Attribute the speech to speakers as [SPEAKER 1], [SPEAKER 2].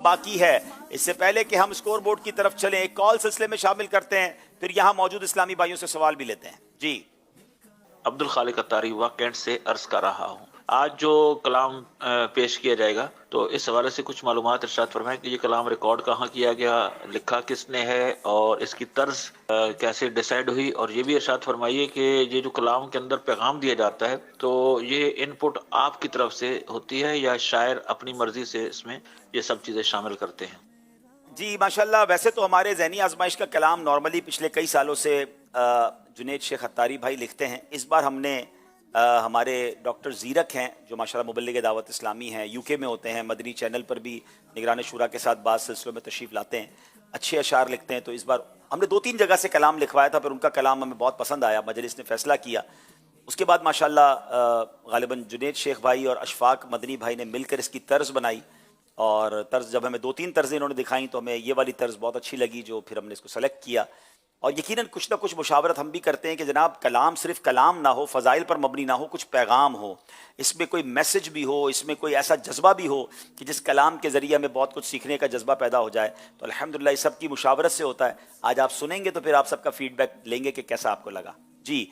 [SPEAKER 1] باقی ہے۔ اس سے پہلے کہ ہم اسکور بورڈ کی طرف چلیں، ایک کال سلسلے میں شامل کرتے ہیں، پھر یہاں موجود اسلامی بھائیوں سے سوال بھی لیتے ہیں۔ جی
[SPEAKER 2] عبد الخالق اتاری ہوا کینٹ سے عرض کر رہا ہوں، آج جو کلام پیش کیا جائے گا تو اس حوالے سے کچھ معلومات ارشاد فرمائیں کہ یہ کلام ریکارڈ کہاں کیا گیا، لکھا کس نے ہے، اور اس کی طرز کیسے ڈیسائیڈ ہوئی، اور یہ بھی ارشاد فرمائیے کہ یہ جو کلام کے اندر پیغام دیا جاتا ہے تو یہ ان پٹ آپ کی طرف سے ہوتی ہے یا شاعر اپنی مرضی سے اس میں یہ سب چیزیں شامل کرتے ہیں؟
[SPEAKER 1] جی ماشاءاللہ، ویسے تو ہمارے ذہنی آزمائش کا کلام نارملی پچھلے کئی سالوں سے جنید شیخ اتاری بھائی لکھتے ہیں۔ اس بار ہم نے ہمارے ڈاکٹر زیرک ہیں جو ماشاءاللہ مبلغ دعوت اسلامی ہیں، یو کے میں ہوتے ہیں، مدنی چینل پر بھی نگران شورا کے ساتھ بعض سلسلوں میں تشریف لاتے ہیں، اچھے اشعار لکھتے ہیں۔ تو اس بار ہم نے 2-3 جگہ سے کلام لکھوایا تھا، پھر ان کا کلام ہمیں بہت پسند آیا، مجلس نے فیصلہ کیا۔ اس کے بعد ماشاءاللہ غالباً جنید شیخ بھائی اور اشفاق مدنی بھائی نے مل کر اس کی طرز بنائی، اور طرز جب ہمیں 2-3 طرزیں انہوں نے دکھائیں تو ہمیں یہ والی طرز بہت اچھی لگی، جو پھر ہم نے اس کو سلیکٹ کیا۔ اور یقیناً کچھ نہ کچھ مشاورت ہم بھی کرتے ہیں کہ جناب کلام صرف کلام نہ ہو، فضائل پر مبنی نہ ہو، کچھ پیغام ہو، اس میں کوئی میسج بھی ہو، اس میں کوئی ایسا جذبہ بھی ہو کہ جس کلام کے ذریعے ہمیں بہت کچھ سیکھنے کا جذبہ پیدا ہو جائے۔ تو الحمدللہ یہ سب کی مشاورت سے ہوتا ہے۔ آج آپ سنیں گے تو پھر آپ سب کا فیڈ بیک لیں گے کہ کیسا آپ کو لگا۔ جی